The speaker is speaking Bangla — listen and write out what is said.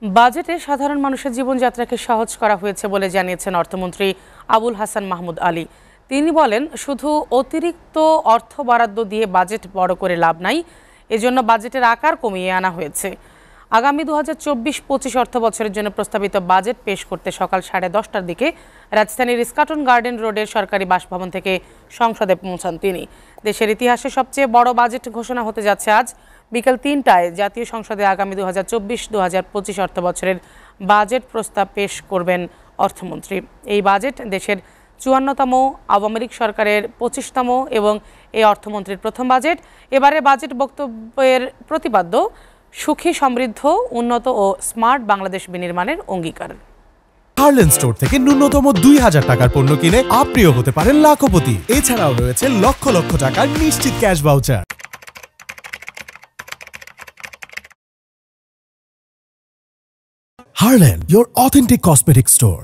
বাজেটে সাধারণ মানুষের জীবনযাত্রাকে সহজ করা হয়েছে বলে জানিয়েছেন অর্থমন্ত্রী আবুল হাসান মাহমুদ আলী। তিনি বলেন, শুধু অতিরিক্ত অর্থ বরাদ্দ দিয়ে বাজেট বড় করে লাভ নাই, এজন্য বাজেটের আকার কমিয়ে আনা হয়েছে। আগামী 2024-25 অর্থ বছরের জন্য প্রস্তাবিত বাজেট পেশ করতে সকাল 10:30টার দিকে রাজধানীর ইস্কাটন গার্ডেন রোডের সরকারি বাসভবন থেকে সংসদে পৌঁছান তিনি। দেশের ইতিহাসে সবচেয়ে বড় বাজেট ঘোষণা হতে যাচ্ছে আজ বিকেল 3টায়। জাতীয় সংসদে আগামী 2024-2025 অর্থ বছরের বাজেট প্রস্তাব পেশ করবেন অর্থমন্ত্রী। এই বাজেট দেশের 54তম আওয়ামী লীগ সরকারের 25তম এবং এই অর্থমন্ত্রীর প্রথম বাজেট। এবারে বাজেট বক্তব্যের প্রতিপাদ্য সুখী, সমৃদ্ধ, উন্নত ও স্মার্ট বাংলাদেশ বিনির্মাণের অঙ্গীকার। হার্লেন স্টোর থেকে ন্যূনতম 2000 টাকার পণ্য কিনে আপনিও হতে পারেন লাখপতি। এছাড়াও রয়েছে লক্ষ লক্ষ টাকার নিশ্চিত cash voucher. Harlan, your authentic cosmetic store.